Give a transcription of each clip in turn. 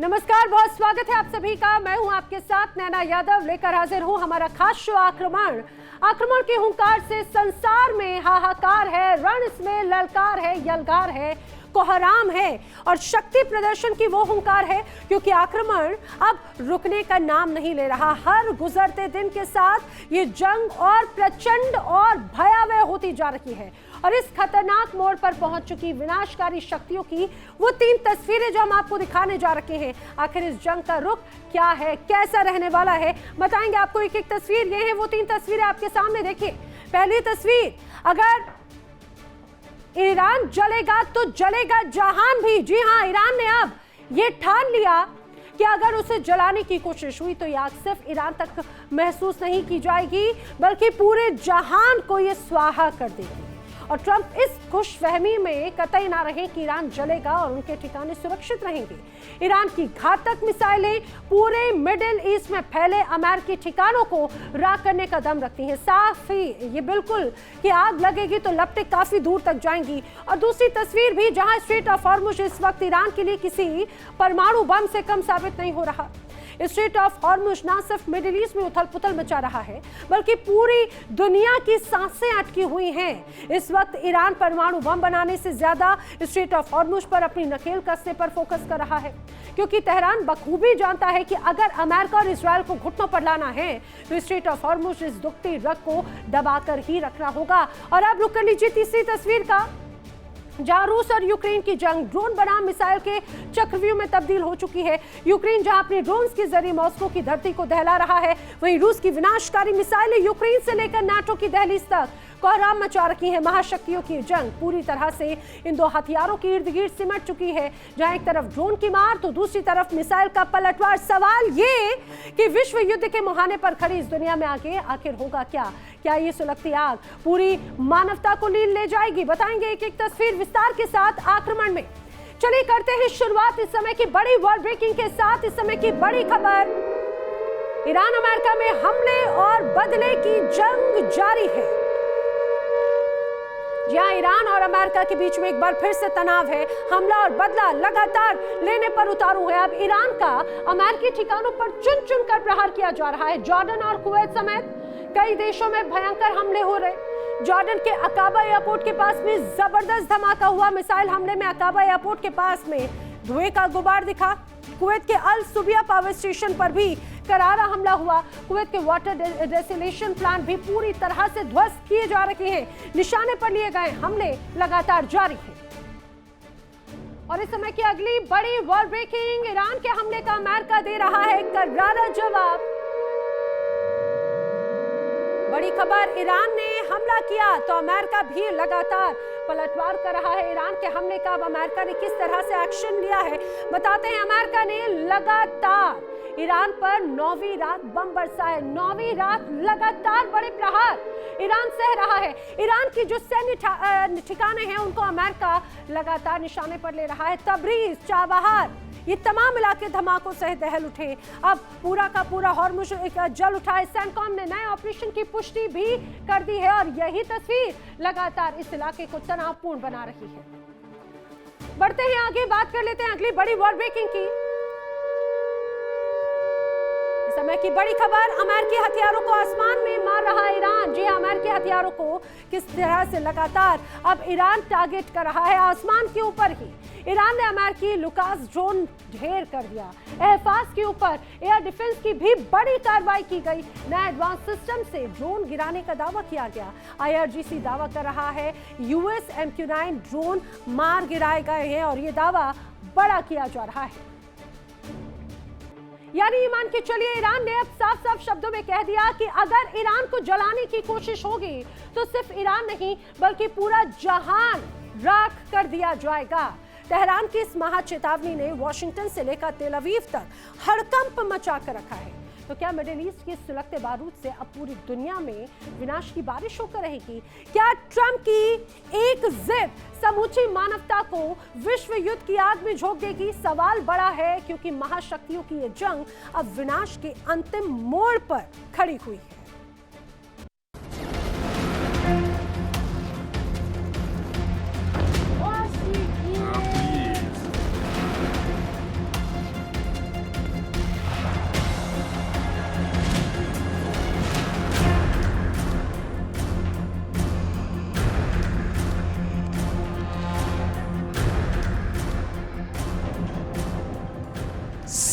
नमस्कार, बहुत स्वागत है आप सभी का। मैं हूं आपके साथ नैना यादव, लेकर हाजिर हूं हमारा खास शो आक्रमण। आक्रमण के हुंकार से संसार में हाहाकार है, रण इसमें ललकार है, यलगार है, कोहराम है और शक्ति प्रदर्शन की वो हुंकार है, क्योंकि आक्रमण अब रुकने का नाम नहीं ले रहा। हर गुजरते दिन के साथ ये जंग और प्रचंड और भयावह होती जा रही है और इस खतरनाक मोड़ पर पहुंच चुकी विनाशकारी शक्तियों की वो 3 तस्वीरें जो हम आपको दिखाने जा रहे हैं। आखिर इस जंग का रुख क्या है, कैसा रहने वाला है, बताएंगे आपको एक एक तस्वीर। ये है वो 3 तस्वीरें आपके सामने, देखिए। पहली तस्वीर, अगर ईरान जलेगा तो जलेगा जहान भी। जी हां, ईरान ने अब ये ठान लिया कि अगर उसे जलाने की कोशिश हुई तो ये आग सिर्फ ईरान तक महसूस नहीं की जाएगी, बल्कि पूरे जहान को ये स्वाहा कर देगी। और ट्रंप इस खुशफहमी में कतई ना रहे कि ईरान जलेगा और उनके ठिकाने सुरक्षित रहेंगे। ईरान की घातक मिसाइलें पूरे मिडिल ईस्ट में फैले अमेरिकी ठिकानों को राख करने का दम रखती हैं। साफ ही ये बिल्कुल कि आग लगेगी तो लपटें काफी दूर तक जाएंगी। और दूसरी तस्वीर भी, जहां स्ट्रेट ऑफ हॉर्मुज इस वक्त ईरान के लिए किसी परमाणु बम से कम साबित नहीं हो रहा। स्ट्रेट ऑफ हॉर्मुज ना सिर्फ मिडिल ईस्ट में उथल पुथल मचा रहा है, बल्कि पूरी दुनिया की सांसें अटकी हुई हैं। इस वक्त ईरान परमाणु बम बनाने से ज्यादा स्ट्रेट ऑफ हॉर्मुज पर अपनी नकेल कसने पर फोकस कर रहा है, क्योंकि तेहरान बखूबी जानता है कि अगर अमेरिका और इजरायल को घुटनों पर लाना है तो स्ट्रेट ऑफ हॉर्मुज इस दुखती रग को दबाकर ही रखना होगा। और अब रुक कर लीजिए तीसरी तस्वीर का, जहां रूस और यूक्रेन की जंग ड्रोन बनाम मिसाइल के चक्रव्यूह में तब्दील हो चुकी है। यूक्रेन जहां अपने ड्रोन्स के जरिए मॉस्को की धरती को दहला रहा है, वहीं रूस की विनाशकारी मिसाइलें यूक्रेन से लेकर नाटो की दहलीज तक कोहराम मचा रखी है। महाशक्तियों की जंग पूरी तरह से इन 2 हथियारों के इर्द गिर्द सिमट चुकी है, जहां एक तरफ ड्रोन की मार तो दूसरी तरफ मिसाइल का पलटवार। सवाल ये कि विश्व युद्ध के मुहाने पर खड़ी इस दुनिया में आगे आखिर होगा क्या? क्या ये सुलगती आग पूरी मानवता को लील ले जाएगी? बताएंगे एक एक तस्वीर विस्तार के साथ आक्रमण में। चलिए करते हैं शुरुआत इस समय की बड़ी वर्ल्ड ब्रेकिंग के साथ। इस समय की बड़ी खबर, ईरान अमेरिका में हमले और बदले की जंग जारी है। जहां ईरान और अमेरिका के बीच में एक बार फिर से तनाव है, हमला और बदला लगातार लेने पर उतारू है। अब ईरान का अमेरिकी ठिकानों पर चुन चुन कर प्रहार किया जा रहा है। जॉर्डन और कुवैत समेत कई देशों में भयंकर हमले हो रहे। जॉर्डन के अकाबा एयरपोर्ट के पास में जबरदस्त धमाका हुआ। मिसाइल हमले में अकाबा एयरपोर्ट के पास में धुएं का गुबार दिखा। कुवैत के अल सुबिया पावर स्टेशन पर भी करारा हमला हुआ। कुवैत के वाटर डेसिलेशन प्लांट भी पूरी तरह से ध्वस्त किए जा रहे हैं। निशाने पर लिए गए हमले लगातार जारी हैं। और इस समय की अगली बड़ी वर्ल्ड ब्रेकिंग, ईरान के हमले का अमेरिका दे रहा है करारा जवाब। बड़ी खबर, ईरान ने हमला किया तो अमेरिका भी लगातार पलटवार कर रहा है। ईरान के हमले का अब अमेरिका ने किस तरह से एक्शन लिया है, बताते हैं। अमेरिका ने लगातार ईरान पर 9वीं रात बम बरसा है। 9वीं रात लगातार बड़े प्रहार ईरान सह रहा है। ईरान की जो सैन्य ठिकाने हैं उनको अमेरिका लगातार निशाने पर ले रहा है। तबरीज, चाबहार, ये तमाम इलाके धमाकों सहित दहल उठे। अब पूरा का पूरा हॉर्मुज जल उठा है। सैनकॉम ने नए ऑपरेशन की पुष्टि भी कर दी है और यही तस्वीर लगातार इस इलाके को तनावपूर्ण बना रही है। बढ़ते हैं आगे, बात कर लेते हैं अगली बड़ी वर्ल्ड ब्रेकिंग की। इस समय की बड़ी खबर, अमेरिकी हथियारों को आसमान में मार रहा है ईरान। जी हां, अमेरिकी हथियारों को किस तरह से लगातार अब ईरान टारगेट कर रहा है, आसमान के ऊपर ही। ईरान ने अमेरिकी लुकास ड्रोन ढेर कर दिया। एहफाज के ऊपर एयर डिफेंस की भी बड़ी कार्रवाई की गई। नए एडवांस सिस्टम से ड्रोन गिराने का दावा किया गया। IRGC दावा कर रहा है US MQ-9 ड्रोन मार गिराए गए हैं और ये दावा बड़ा किया जा रहा है। यानी ये मान के चलिए, ईरान ने अब साफ साफ शब्दों में कह दिया कि अगर ईरान को जलाने की कोशिश होगी तो सिर्फ ईरान नहीं बल्कि पूरा जहान राख कर दिया जाएगा। तेहरान की इस महा चेतावनी ने वॉशिंगटन से लेकर तेल अवीव तक हड़कंप मचा कर रखा है। तो क्या मिडिल ईस्ट के सुलगते बारूद से अब पूरी दुनिया में विनाश की बारिश होकर रहेगी? क्या ट्रंप की एक जिद समूची मानवता को विश्व युद्ध की आग में झोंक देगी? सवाल बड़ा है, क्योंकि महाशक्तियों की ये जंग अब विनाश के अंतिम मोड़ पर खड़ी हुई है।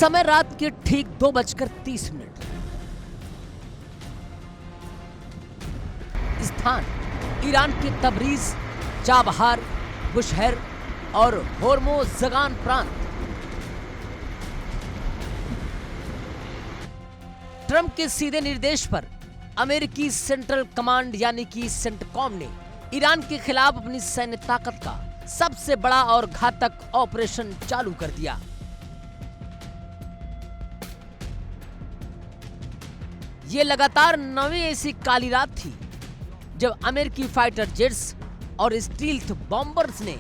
समय रात के ठीक 2:30। स्थान ईरान के तबरीज, चाबहार, बुशहर और होर्मोज़गान प्रांत। ट्रंप के सीधे निर्देश पर अमेरिकी सेंट्रल कमांड यानी कि सेंटकॉम ने ईरान के खिलाफ अपनी सैन्य ताकत का सबसे बड़ा और घातक ऑपरेशन चालू कर दिया। ये लगातार 9वीं ऐसी काली रात थी जब अमेरिकी फाइटर जेट्स और स्टील्थ बॉम्बर्स ने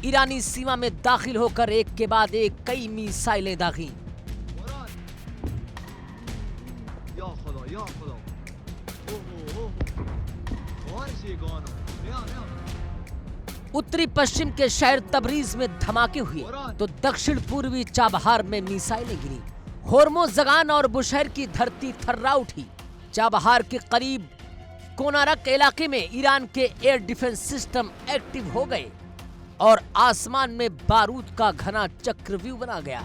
ईरानी सीमा में दाखिल होकर एक के बाद एक कई मिसाइलें दागी। उत्तरी पश्चिम के शहर तबरीज में धमाके हुए तो दक्षिण पूर्वी चाबहार में मिसाइलें गिरी। होर्मोज़गान और बुशहर की धरती थर्रा उठी। चाबहार के करीब कोनारक इलाके में ईरान के एयर डिफेंस सिस्टम एक्टिव हो गए और आसमान में बारूद का घना चक्रव्यूह बना गया।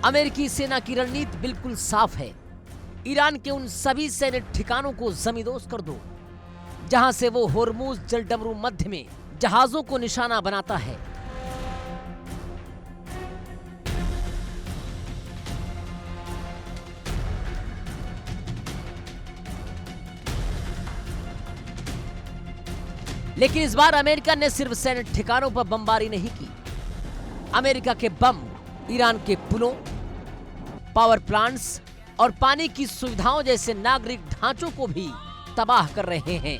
अमेरिकी सेना की रणनीति बिल्कुल साफ है। ईरान के उन सभी सैन्य ठिकानों को जमींदोज कर दो जहां से वो होर्मुज जलडमरू मध्य में जहाजों को निशाना बनाता है। लेकिन इस बार अमेरिका ने सिर्फ सैन्य ठिकानों पर बमबारी नहीं की। अमेरिका के बम ईरान के पुलों, पावर प्लांट्स और पानी की सुविधाओं जैसे नागरिक ढांचों को भी तबाह कर रहे हैं।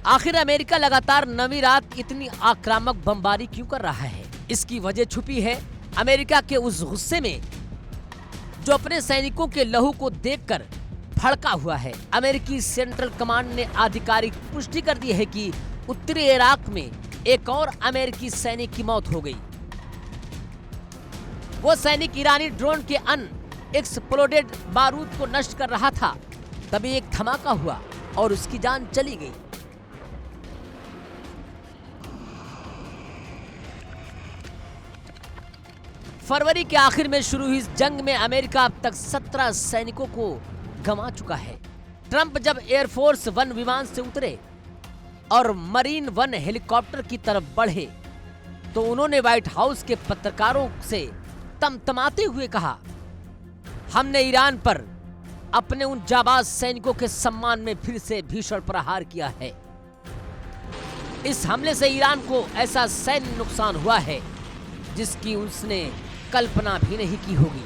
आखिर अमेरिका लगातार 9वीं रात इतनी आक्रामक बमबारी क्यों कर रहा है? इसकी वजह छुपी है अमेरिका के उस गुस्से में जो अपने सैनिकों के लहू को देखकर भड़का हुआ है। अमेरिकी सेंट्रल कमांड ने आधिकारिक पुष्टि कर दी है कि उत्तरी इराक में एक और अमेरिकी सैनिक की मौत हो गई। वो सैनिक ईरानी ड्रोन के अनएक्सप्लोडेड बारूद को नष्ट कर रहा था, तभी एक धमाका हुआ और उसकी जान चली गई। फरवरी के आखिर में शुरू हुई इस जंग में अमेरिका अब तक 17 सैनिकों को गंवा चुका है। ट्रंप जब एयरफोर्स 1 विमान से उतरे और मरीन 1 हेलीकॉप्टर की तरफ बढ़े तो उन्होंने व्हाइट हाउस के पत्रकारों से तमतमाते हुए कहा, हमने ईरान पर अपने उन जाबाज सैनिकों के सम्मान में फिर से भीषण प्रहार किया है। इस हमले से ईरान को ऐसा सैन्य नुकसान हुआ है जिसकी उसने कल्पना भी नहीं की होगी।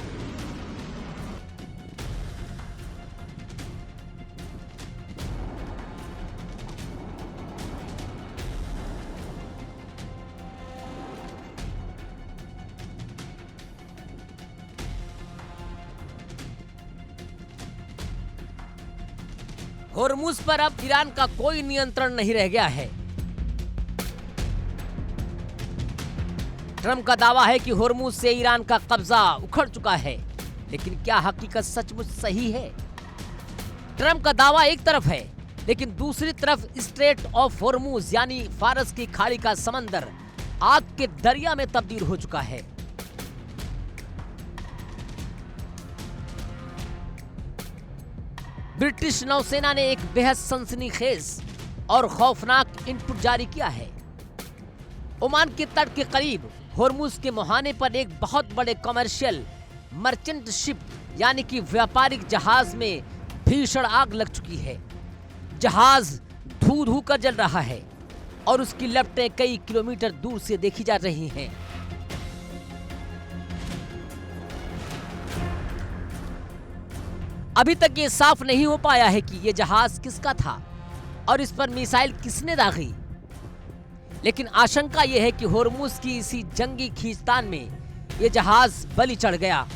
होर्मुज पर अब ईरान का कोई नियंत्रण नहीं रह गया है। ट्रंप का दावा है कि होर्मुज से ईरान का कब्जा उखड़ चुका है, लेकिन क्या हकीकत सचमुच सही है? ट्रंप का दावा एक तरफ है, लेकिन दूसरी तरफ स्ट्रेट ऑफ होर्मुज यानी फारस की खाड़ी का समंदर आग के दरिया में तब्दील हो चुका है। ब्रिटिश नौसेना ने एक बेहद सनसनीखेज और खौफनाक इनपुट जारी किया है। ओमान के तट के करीब होर्मुज के मुहाने पर एक बहुत बड़े कमर्शियल मर्चेंट शिप यानी कि व्यापारिक जहाज में भीषण आग लग चुकी है। जहाज धू धू कर जल रहा है और उसकी लपटें कई किलोमीटर दूर से देखी जा रही हैं। अभी तक ये साफ नहीं हो पाया है कि ये जहाज किसका था और इस पर मिसाइल किसने दागी, लेकिन आशंका यह है कि होर्मुज की इसी जंगी खींचतान में यह जहाज बलि चढ़ गया।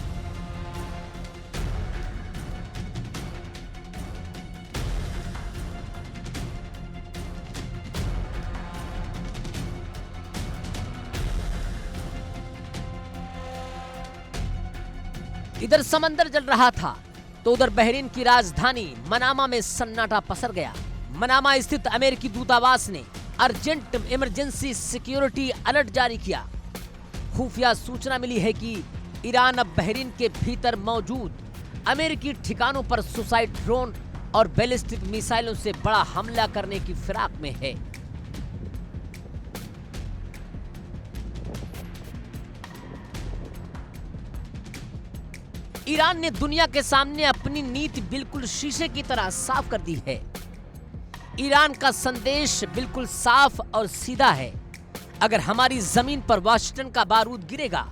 इधर समंदर जल रहा था तो उधर बहरीन की राजधानी मनामा में सन्नाटा पसर गया। मनामा स्थित अमेरिकी दूतावास ने अर्जेंट इमरजेंसी सिक्योरिटी अलर्ट जारी किया। खुफिया सूचना मिली है कि ईरान अब बहरीन के भीतर मौजूद अमेरिकी ठिकानों पर सुसाइड ड्रोन और बैलिस्टिक मिसाइलों से बड़ा हमला करने की फिराक में है। ईरान ने दुनिया के सामने अपनी नीति बिल्कुल शीशे की तरह साफ कर दी है। ईरान का संदेश बिल्कुल साफ और सीधा है। अगर हमारी जमीन पर वाशिंगटन का बारूद गिरेगा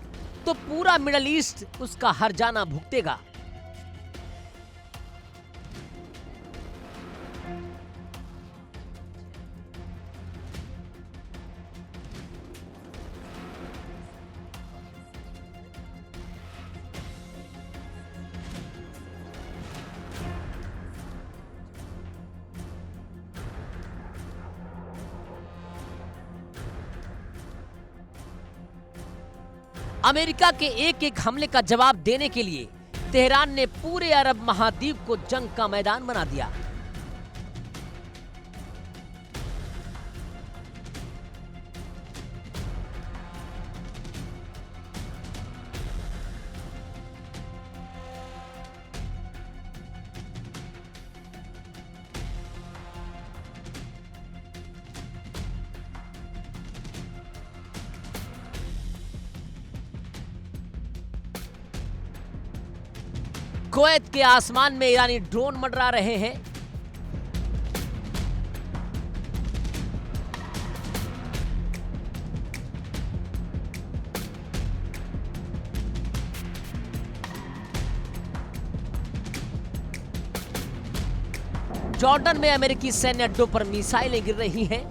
तो पूरा मिडिल ईस्ट उसका हर्जाना भुगतेगा। अमेरिका के एक एक हमले का जवाब देने के लिए तेहरान ने पूरे अरब महाद्वीप को जंग का मैदान बना दिया। कुवैत के आसमान में ईरानी ड्रोन मंडरा रहे हैं। जॉर्डन में अमेरिकी सैन्य अड्डों पर मिसाइलें गिर रही हैं।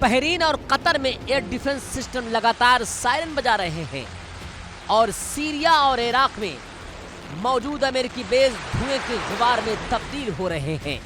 बहरीन और कतर में एयर डिफेंस सिस्टम लगातार सायरन बजा रहे हैं और सीरिया और इराक में मौजूद अमेरिकी बेस धुएं के गुबार में तब्दील हो रहे हैं।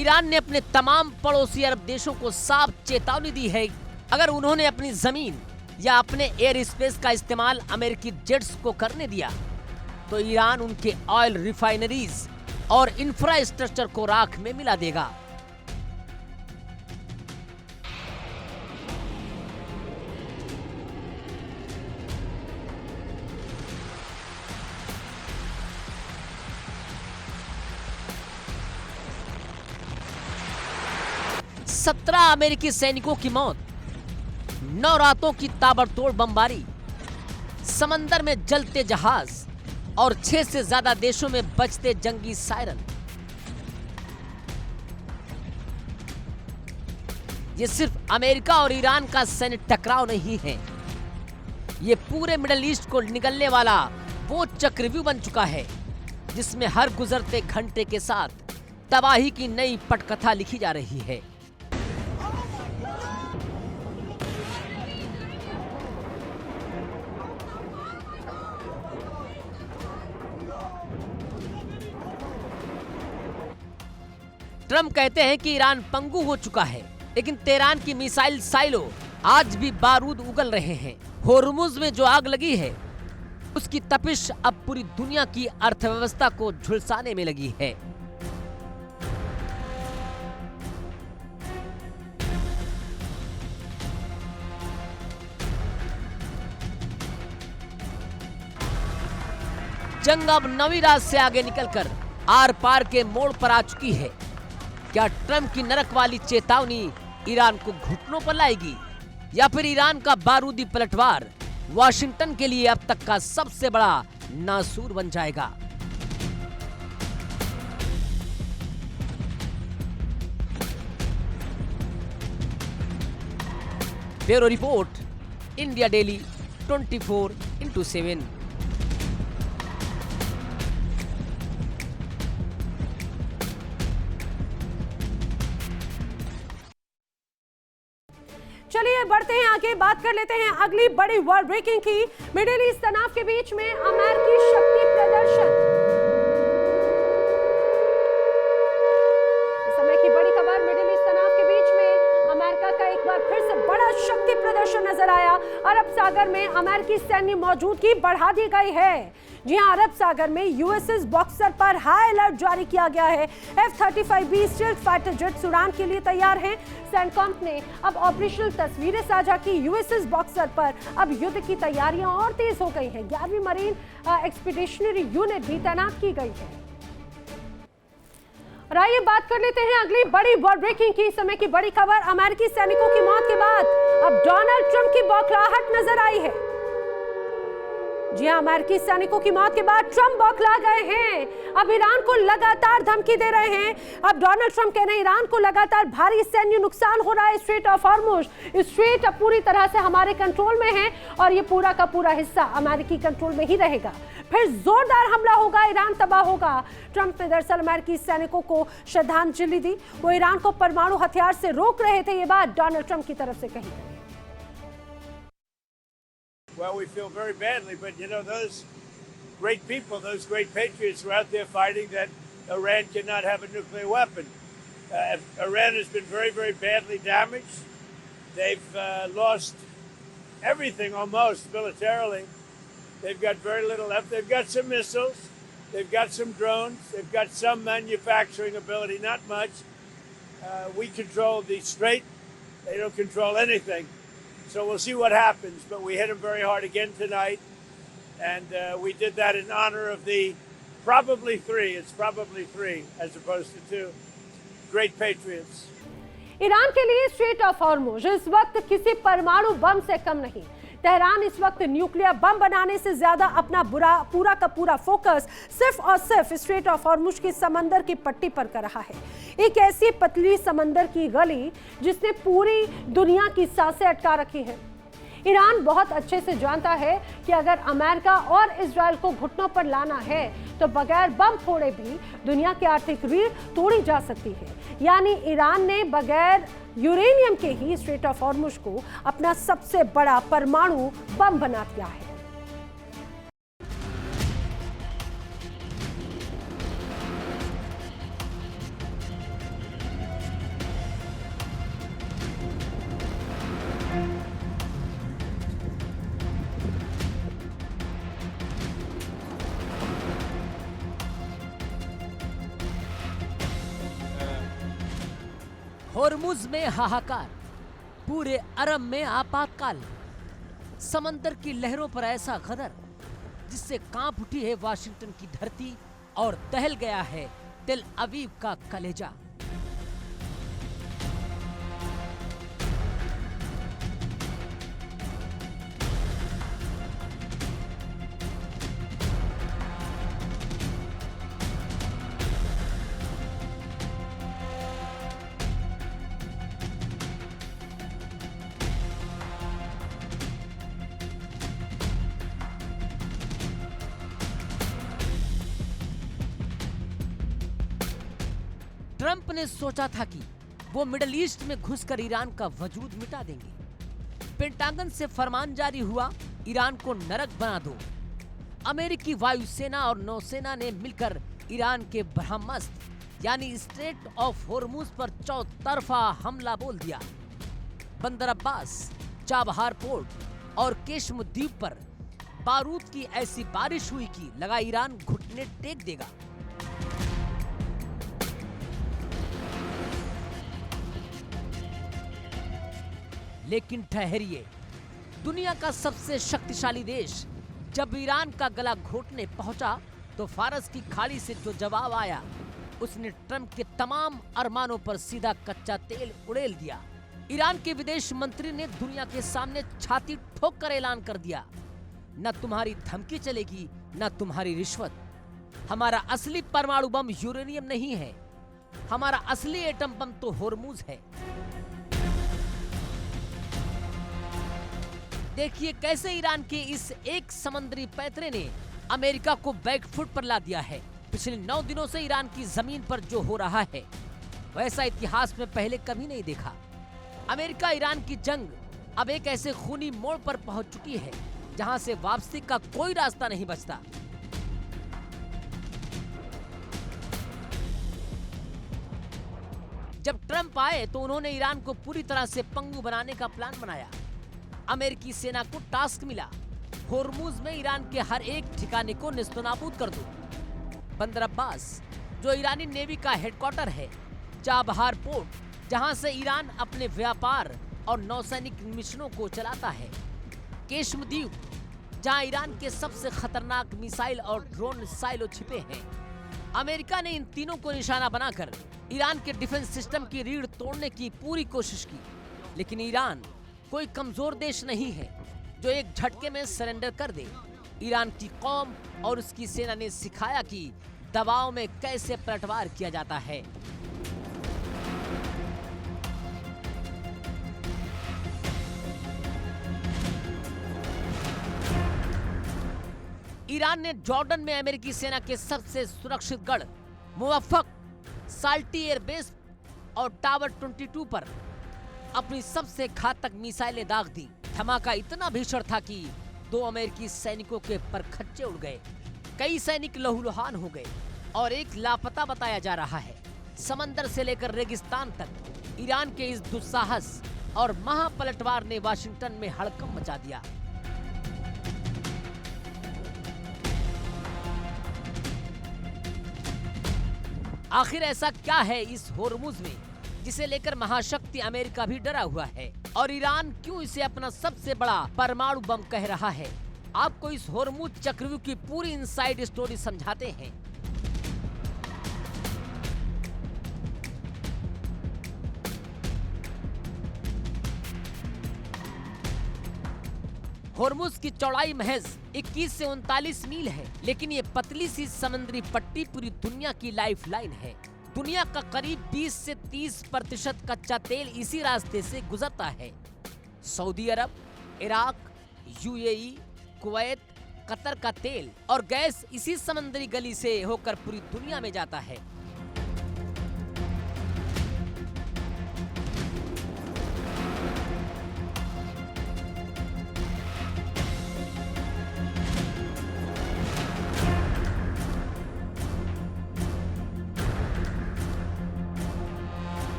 ईरान ने अपने तमाम पड़ोसी अरब देशों को साफ चेतावनी दी है, अगर उन्होंने अपनी जमीन या अपने एयर स्पेस का इस्तेमाल अमेरिकी जेट्स को करने दिया तो ईरान उनके ऑयल रिफाइनरीज और इंफ्रास्ट्रक्चर को राख में मिला देगा। सत्रह अमेरिकी सैनिकों की मौत, 9 रातों की ताबड़तोड़ बमबारी, समंदर में जलते जहाज और 6 से ज्यादा देशों में बजते जंगी सायरन। ये सिर्फ अमेरिका और ईरान का सैन्य टकराव नहीं है, ये पूरे मिडिल ईस्ट को निगलने वाला वो चक्रव्यूह बन चुका है जिसमें हर गुजरते घंटे के साथ तबाही की नई पटकथा लिखी जा रही है। ट्रंप कहते हैं कि ईरान पंगु हो चुका है, लेकिन तेहरान की मिसाइल साइलो आज भी बारूद उगल रहे हैं। होर्मुज में जो आग लगी है उसकी तपिश अब पूरी दुनिया की अर्थव्यवस्था को झुलसाने में लगी है। जंग अब नवी रात से आगे निकलकर आर पार के मोड़ पर आ चुकी है। क्या ट्रंप की नरक वाली चेतावनी ईरान को घुटनों पर लाएगी या फिर ईरान का बारूदी पलटवार वॉशिंगटन के लिए अब तक का सबसे बड़ा नासूर बन जाएगा? Bureau report, India daily 24x7। चलिए बढ़ते हैं आगे, बात कर लेते हैं अगली बड़ी वर्ल्ड ब्रेकिंग की। मिडिल ईस्ट तनाव के बीच में अमेरिकी शक्ति प्रदर्शन। इस समय की बड़ी खबर, मिडिल ईस्ट तनाव के बीच में अमेरिका का एक बार फिर से बड़ा शक्ति प्रदर्शन नजर आया। अरब सागर में अमेरिकी सैन्य मौजूदगी बढ़ा दी गई है। जी हां, अरब सागर में यूएसएस बॉक्सर पर हाई अलर्ट जारी किया गया है। F-35B स्टील्थ फाइटर जेट्स उड़ान के लिए तैयार हैं। सेंटकॉम ने अब ऑपरेशनल तस्वीरें साझा की। यूएसएस बॉक्सर पर अब युद्ध की तैयारियां और तेज हो गई हैं। 11वीं मरीन एक्सपीडिशनरी यूनिट भी तैनात की गई है। और आइए बात कर लेते हैं अगली बड़ी वर्ल्ड ब्रेकिंग की। समय की बड़ी खबर, अमेरिकी सैनिकों की मौत के बाद अब डोनाल्ड ट्रंप की बौखलाहट नजर आई है। जी हां, अमेरिकी सैनिकों की मौत के बाद ट्रंप बौखला गए हैं। अब ईरान को लगातार धमकी दे रहे हैं। अब डोनाल्ड ट्रंप कह रहे हैं ईरान को लगातार भारी सैन्य नुकसान हो रहा है। स्ट्रेट ऑफ हॉर्मुज, स्ट्रेट अब पूरी तरह से हमारे कंट्रोल में है और ये पूरा का पूरा हिस्सा अमेरिकी कंट्रोल में ही रहेगा। फिर जोरदार हमला होगा, ईरान तबाह होगा। ट्रंप ने दरअसल अमेरिकी सैनिकों को श्रद्धांजलि दी। वो ईरान को परमाणु हथियार से रोक रहे थे। ये बात डोनाल्ड ट्रंप की तरफ से कही गई। Well, we feel very badly, but you know, those great people, those great patriots are out there fighting that Iran cannot have a nuclear weapon. Iran has been very, very badly damaged. They've lost everything almost militarily. They've got very little left. They've got some missiles. They've got some drones. They've got some manufacturing ability, not much. We control the strait. They don't control anything. So we'll see what happens, but we hit them very hard again tonight, and we did that in honor of the probably three as opposed to two great patriots. Iran के लिए straight of Hormuz इस वक्त किसी परमाणु बम से कम नहीं। Tehran इस वक्त न्यूक्लियर बम बनाने से ज्यादा अपना पूरा का पूरा फोकस सिर्फ और सिर्फ स्ट्रेट ऑफ हॉर्मुज की समंदर की पट्टी पर कर रहा है। एक ऐसी पतली समंदर की गली जिसने पूरी दुनिया की सांसें अटका रखी हैं। ईरान बहुत अच्छे से जानता है कि अगर अमेरिका और इजराइल को घुटनों पर लाना है तो बगैर बम फोड़े भी दुनिया की आर्थिक रीढ़ तोड़ी जा सकती है। यानी ईरान ने बगैर यूरेनियम के ही स्ट्रेट ऑफ हॉर्मुज को अपना सबसे बड़ा परमाणु बम बना दिया है। होर्मुज में हाहाकार, पूरे अरब में आपातकाल, समंदर की लहरों पर ऐसा खदर जिससे कांप उठी है वाशिंगटन की धरती और दहल गया है तेल अवीव का कलेजा। ट्रंप ने सोचा था कि वो मिडिल ईस्ट में घुसकर ईरान का वजूद मिटा देंगे। पेंटागन से फरमान जारी हुआ, ईरान को नरक बना दो। अमेरिकी वायुसेना और नौसेना ने मिलकर ईरान के ब्रह्मस्त्र यानी स्ट्रेट ऑफ होर्मुज पर चौतरफा हमला बोल दिया। बंदर अब्बास, चाबहार पोर्ट और केशम द्वीप पर बारूद की ऐसी बारिश हुई कि लगा ईरान घुटने टेक देगा। लेकिन ठहरिए, दुनिया का सबसे शक्तिशाली देश जब ईरान का गला घोटने पहुंचा तो फारस की खाड़ी से जो जवाब आया उसने ट्रंप के तमाम अरमानों पर सीधा कच्चा तेल उड़ेल दिया। ईरान के विदेश मंत्री ने दुनिया के सामने छाती ठोक कर ऐलान कर दिया, न तुम्हारी धमकी चलेगी न तुम्हारी रिश्वत। हमारा असली परमाणु बम यूरेनियम नहीं है, हमारा असली एटम बम तो होर्मुज है। देखिए कैसे ईरान के इस एक समुद्री पैतरे ने अमेरिका को बैकफुट पर ला दिया है। पिछले 9 दिनों से ईरान की जमीन पर जो हो रहा है वैसा इतिहास में पहले कभी नहीं देखा। अमेरिका ईरान की जंग अब एक ऐसे खूनी मोड़ पर पहुंच चुकी है जहां से वापसी का कोई रास्ता नहीं बचता। जब ट्रंप आए तो उन्होंने ईरान को पूरी तरह से पंगु बनाने का प्लान बनाया। अमेरिकी सेना को टास्क मिला, होर्मुज में ईरान के हर एक ठिकाने को नेस्तनाबूद कर दो। बंदर अब्बास, जो ईरानी नेवी का हेडक्वार्टर है, चाबहार पोर्ट, जहां से ईरान अपने व्यापार और नौसैनिक मिशनों को चलाता है, केशम द्वीप, जहां ईरान के सबसे खतरनाक मिसाइल और ड्रोन साइलो छिपे हैं। अमेरिका ने इन तीनों को निशाना बनाकर ईरान के डिफेंस सिस्टम की रीढ़ तोड़ने की पूरी कोशिश की, लेकिन ईरान कोई कमजोर देश नहीं है जो एक झटके में सरेंडर कर दे। ईरान की कौम और उसकी सेना ने सिखाया कि दबाव में कैसे पलटवार किया जाता है। ईरान ने जॉर्डन में अमेरिकी सेना के सबसे सुरक्षित गढ़ मुवफ्फक, साल्टी एयरबेस और टावर 22 पर अपनी सबसे घातक मिसाइलें दाग दी। धमाका इतना भीषण था कि 2 अमेरिकी सैनिकों के परखच्चे उड़ गए, कई सैनिक लहूलुहान हो गए और एक लापता बताया जा रहा है। समंदर से लेकर रेगिस्तान तक ईरान के इस दुस्साहस और महापलटवार ने वाशिंगटन में हड़कंप मचा दिया। आखिर ऐसा क्या है इस होर्मुज में जिसे लेकर महाशक्ति अमेरिका भी डरा हुआ है, और ईरान क्यों इसे अपना सबसे बड़ा परमाणु बम कह रहा है? आपको इस होर्मुज चक्रव्यूह की पूरी इनसाइड स्टोरी समझाते हैं। होर्मुज की चौड़ाई महज 21 से 39 मील है, लेकिन ये पतली सी समुद्री पट्टी पूरी दुनिया की लाइफलाइन है। दुनिया का करीब 20 से 30% कच्चा तेल इसी रास्ते से गुजरता है। सऊदी अरब, इराक, यूएई, कुवैत, कतर का तेल और गैस इसी समुद्री गली से होकर पूरी दुनिया में जाता है।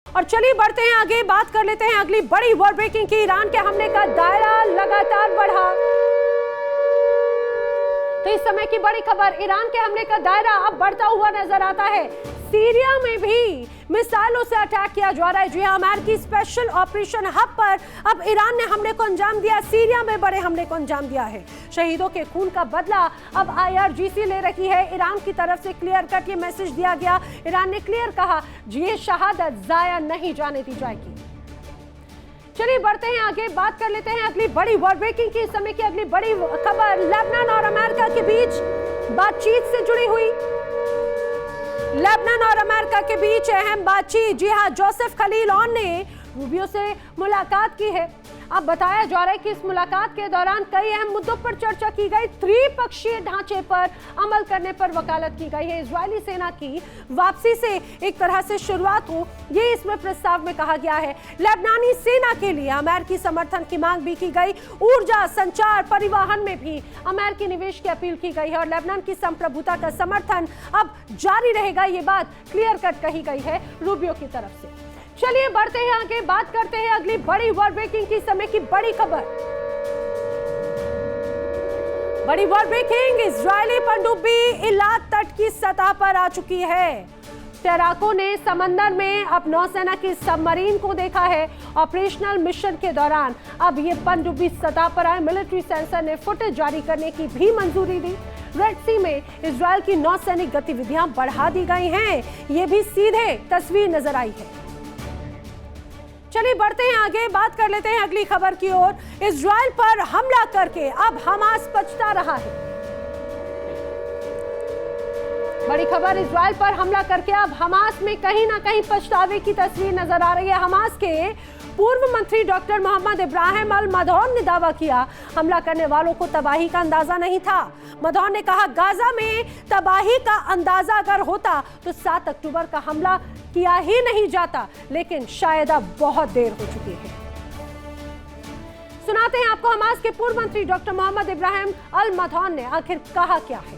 और चलिए बढ़ते हैं आगे, बात कर लेते हैं अगली बड़ी वर्ल्ड ब्रेकिंग की। ईरान के हमले का दायरा लगातार बढ़ा। तो इस समय की बड़ी खबर, ईरान के हमले का दायरा अब बढ़ता हुआ नजर आता है। सीरिया में भी मिसाइलों से अटैक किया जा रहा है। जी हां, अमेरिकी स्पेशल ऑपरेशन हब पर अब ईरान ने हमले को अंजाम दिया। सीरिया में बड़े हमले को अंजाम दिया है। शहीदों के खून का बदला अब IRGC ले रही है। ईरान की तरफ से क्लियर कट ये मैसेज दिया गया। ईरान ने क्लियर कहा, ये शहादत जाया नहीं जाने दी जाएगी। चलिए बढ़ते हैं आगे, बात कर लेते हैं अगली बड़ी वर्ल्ड ब्रेकिंग की। इस समय की अगली बड़ी खबर, लेबनान और अमेरिका के बीच बातचीत से जुड़ी हुई। लेबनान और अमेरिका के बीच अहम बातचीत। जी हां, जोसेफ खलील ऑन ने रूबियो से मुलाकात की है। अब बताया जा रहा है कि इस मुलाकात के दौरान कई अहम मुद्दों पर चर्चा की गई। त्रिपक्षीय ढांचे पर अमल करने पर वकालत की गई है। इजरायली सेना की वापसी से एक तरह से शुरुआत हो, ये इसमें प्रस्ताव में कहा गया है। लेबनानी सेना के लिए अमेरिकी समर्थन की मांग भी की गई। ऊर्जा, संचार, परिवहन में भी अमेरिकी निवेश की अपील की गई है और लेबनान की संप्रभुता का समर्थन अब जारी रहेगा, ये बात क्लियर कट कही गई है रूबियो की तरफ से। चलिए बढ़ते हैं आगे, बात करते हैं अगली बड़ी वर्ल्ड ब्रेकिंग की समय की बड़ी खबर। बड़ी वर्ल्ड ब्रेकिंग, इजरायली पनडुब्बी इलाद तट की सतह पर आ चुकी है। तैराकों ने समंदर में अब नौसेना की सबमरीन को देखा है। ऑपरेशनल मिशन के दौरान अब ये पनडुब्बी सतह पर आए। मिलिट्री सेंसर ने फुटेज जारी करने की भी मंजूरी दी। रेड सी में इजरायल की नौसैनिक गतिविधियां बढ़ा दी गई हैं, ये भी सीधे तस्वीर नजर आई है। चलिए बढ़ते हैं आगे, बात कर लेते हैं अगली खबर की ओर। इजरायल पर हमला करके अब हमास पछता रहा है। बड़ी खबर, इजरायल पर हमला करके अब हमास में कहीं ना कहीं पछतावे की तस्वीर नजर आ रही है। हमास के पूर्व मंत्री डॉक्टर मोहम्मद इब्राहिम अल मदौन ने दावा किया, हमला करने वालों को तबाही का अंदाजा नहीं था। मदौन ने कहा, गाजा में तबाही का अंदाजा अगर होता तो 7 अक्टूबर का हमला किया ही नहीं जाता, लेकिन शायद अब बहुत देर हो चुकी है। सुनाते हैं आपको हमास के पूर्व मंत्री डॉक्टर मोहम्मद इब्राहिम अल मदौन ने आखिर कहा क्या है।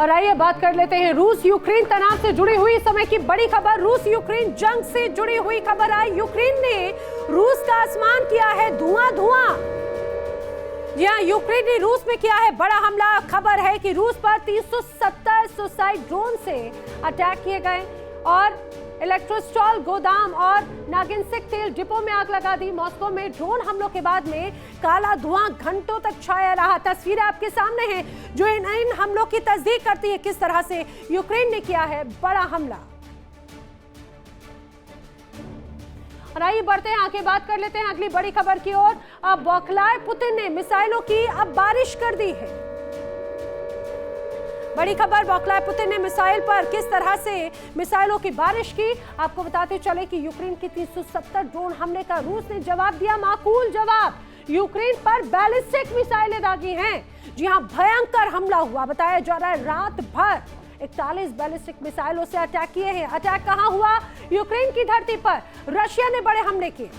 और आइए बात कर लेते हैं रूस यूक्रेन तनाव से जुड़ी हुई समय की बड़ी खबर। रूस यूक्रेन जंग से जुड़ी हुई खबर आई। यूक्रेन ने रूस का आसमान किया है धुआं धुआं। जी हां, यूक्रेन ने रूस में किया है बड़ा हमला। खबर है कि रूस पर 370 सुसाइड ड्रोन से अटैक किए गए और इलेक्ट्रोस्टॉल गोदाम और नागिंस्क तेल डिपो में आग लगा दी। मॉस्को में ड्रोन हमलों के बाद में काला धुआं घंटों तक छाया रहा। तस्वीरें आपके सामने हैं जो इन हमलों की तस्दीक करती है किस तरह से यूक्रेन ने किया है बड़ा हमला। और आइए बढ़ते हैं, आगे बात कर लेते हैं अगली बड़ी खबर की ओर। अब बौखलाए पुतिन ने मिसाइलों की अब बारिश कर दी है। बड़ी खबर, बौखलाए पुतिन ने मिसाइल पर किस तरह से मिसाइलों की बारिश की। आपको बताते चले कि यूक्रेन की 370 ड्रोन हमले का रूस ने जवाब दिया, माकूल जवाब। यूक्रेन पर बैलिस्टिक मिसाइलें दागी हैं। जी हां, भयंकर हमला हुआ। बताया जा रहा है रात भर 41 बैलिस्टिक मिसाइलों से अटैक किए हैं। अटैक कहां हुआ? यूक्रेन की धरती पर। रशिया ने बड़े हमले किए।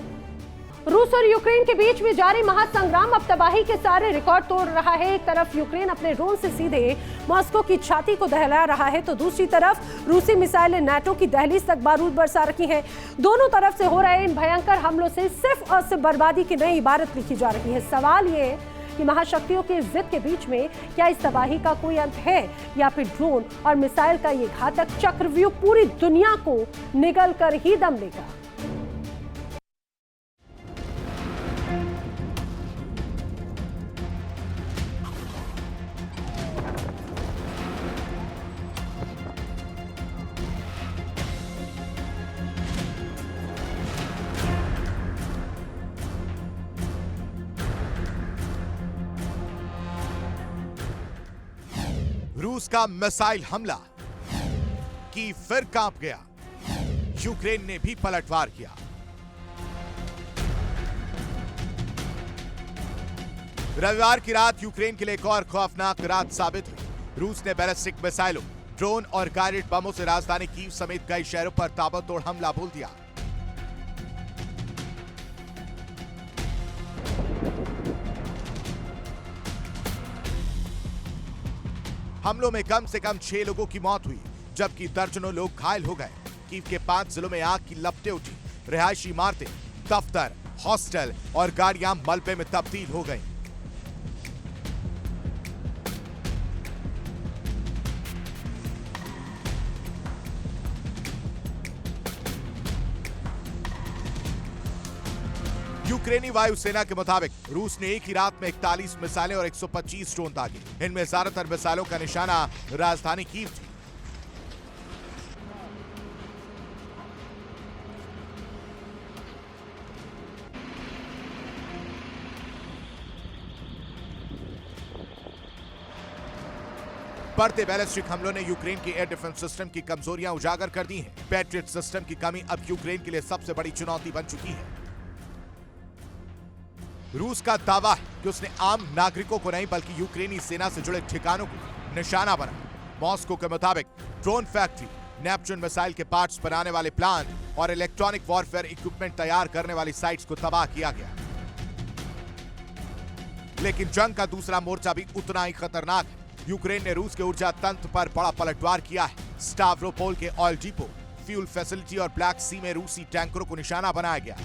रूस और यूक्रेन के बीच में जारी महासंग्राम अब तबाही के सारे रिकॉर्ड तोड़ रहा है। एक तरफ यूक्रेन अपने ड्रोन से सीधे मॉस्को की छाती को दहला रहा है, तो दूसरी तरफ रूसी मिसाइलें नाटो की दहलीज तक बारूद बरसा रखी हैं। दोनों तरफ से हो रहे इन भयंकर हमलों से सिर्फ और सिर्फ बर्बादी की नई इबारत लिखी जा रही है। सवाल ये कि महाशक्तियों की जिद के बीच में क्या इस तबाही का कोई अंत है, या फिर ड्रोन और मिसाइल का ये घातक चक्रव्यूह पूरी दुनिया को निगल कर ही दम लेगा। रूस का मिसाइल हमला की फिर कांप गया। यूक्रेन ने भी पलटवार किया। रविवार की रात यूक्रेन के लिए एक और खौफनाक रात साबित हुई। रूस ने बैलिस्टिक मिसाइलों, ड्रोन और गाइडेड बमों से राजधानी कीव समेत कई शहरों पर ताबड़तोड़ हमला बोल दिया। हमलों में कम से कम 6 लोगों की मौत हुई, जबकि दर्जनों लोग घायल हो गए। कीव के 5 जिलों में आग की लपटें उठी। रिहायशी इमारतें, दफ्तर, हॉस्टल और गाड़ियां मलबे में तब्दील हो गईं। यूक्रेनी वायुसेना के मुताबिक रूस ने एक ही रात में 41 मिसाइलें और 125 ड्रोन दागे। इनमें ज्यादातर मिसाइलों का निशाना राजधानी कीव थी। बढ़ते बैलिस्टिक हमलों ने यूक्रेन के एयर डिफेंस सिस्टम की कमजोरियां उजागर कर दी हैं। पैट्रियट सिस्टम की कमी अब यूक्रेन के लिए सबसे बड़ी चुनौती बन चुकी है। रूस का दावा है कि उसने आम नागरिकों को नहीं बल्कि यूक्रेनी सेना से जुड़े ठिकानों को निशाना बनाया। मॉस्को के मुताबिक ड्रोन फैक्ट्री, नेपच्यून मिसाइल के पार्ट्स बनाने वाले प्लांट और इलेक्ट्रॉनिक वॉरफेयर इक्विपमेंट तैयार करने वाली साइट्स को तबाह किया गया। लेकिन जंग का दूसरा मोर्चा भी उतना ही खतरनाक है। यूक्रेन ने रूस के ऊर्जा तंत्र पर बड़ा पलटवार किया है। स्टाव्रोपोल के ऑयल डिपो, फ्यूल फैसिलिटी और ब्लैक सी में रूसी टैंकरों को निशाना बनाया गया।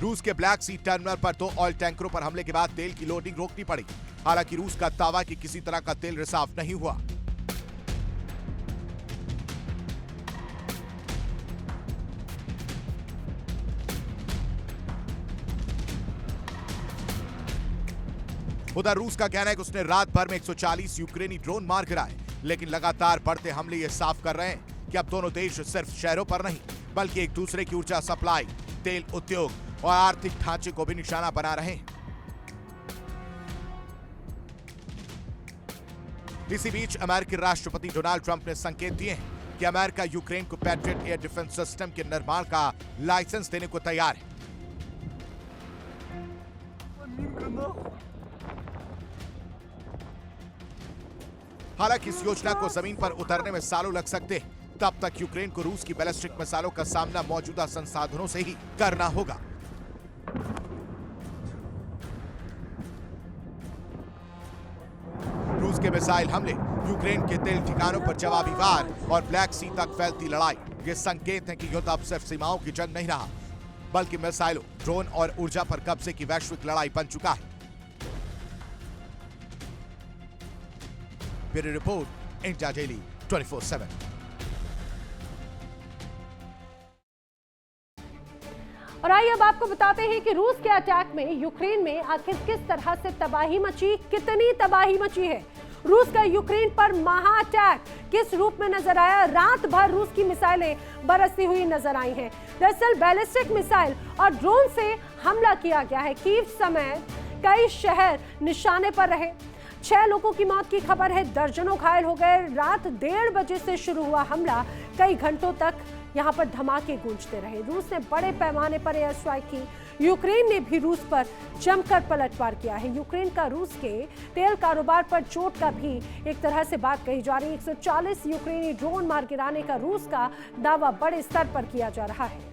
रूस के ब्लैक सी टर्मिनल पर 2 ऑयल टैंकरों पर हमले के बाद तेल की लोडिंग रोकनी पड़ी। हालांकि रूस का दावा कि किसी तरह का तेल रिसाव नहीं हुआ। उधर रूस का कहना है कि उसने रात भर में 140 यूक्रेनी ड्रोन मार गिराए, लेकिन लगातार बढ़ते हमले ये साफ कर रहे हैं कि अब दोनों देश सिर्फ शहरों पर नहीं बल्कि एक दूसरे की ऊर्जा सप्लाई, तेल उद्योग और आर्थिक ढांचे को भी निशाना बना रहे हैं। इसी बीच अमेरिकी राष्ट्रपति डोनाल्ड ट्रंप ने संकेत दिए हैं कि अमेरिका यूक्रेन को पैट्रियट एयर डिफेंस सिस्टम के निर्माण का लाइसेंस देने को तैयार है। हालांकि इस योजना को जमीन पर उतरने में सालों लग सकते हैं। तब तक यूक्रेन को रूस की बैलिस्टिक मिसाइलों का सामना मौजूदा संसाधनों से ही करना होगा। रूस के मिसाइल हमले, यूक्रेन के तेल ठिकानों पर जवाबी वार और ब्लैक सी तक फैलती लड़ाई ये संकेत हैं कि युद्ध अब सिर्फ सीमाओं की जंग नहीं रहा बल्कि मिसाइलों, ड्रोन और ऊर्जा पर कब्जे की वैश्विक लड़ाई बन चुका है। Bureau report, India daily 24/7। और आइए अब आपको बताते हैं कि रूस के अटैक में यूक्रेन में आखिर किस तरह से तबाही मची, कितनी तबाही मची है। रूस का यूक्रेन पर महा अटैक किस रूप में नजर आया। रात भर रूस की मिसाइलें बरसती हुई नजर आई हैं। दरअसल बैलिस्टिक मिसाइल और ड्रोन से हमला किया गया है। कीव समेत कई शहर निशाने पर रहे। 6 लोगों की मौत की खबर है, दर्जनों घायल हो गए। रात 1:30 बजे से शुरू हुआ हमला कई घंटों तक यहां पर धमाके गूंजते रहे। रूस ने बड़े पैमाने पर एयर स्ट्राइक की। यूक्रेन ने भी रूस पर जमकर पलटवार किया है। यूक्रेन का रूस के तेल कारोबार पर चोट का भी एक तरह से बात कही जा रही है। 140 यूक्रेनी ड्रोन मार गिराने का रूस का दावा बड़े स्तर पर किया जा रहा है।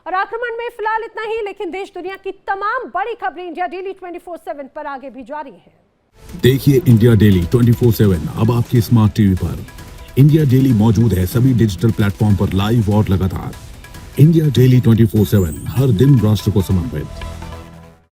और आक्रमण में फिलहाल इतना ही, लेकिन देश दुनिया की तमाम बड़ी खबरें इंडिया डेली 24/7 पर आगे भी जारी है। देखिए इंडिया डेली 24/7 अब आपके स्मार्ट टीवी पर। इंडिया डेली मौजूद है सभी डिजिटल प्लेटफॉर्म पर लाइव और लगातार। इंडिया डेली 24/7 हर दिन राष्ट्र को समर्पित।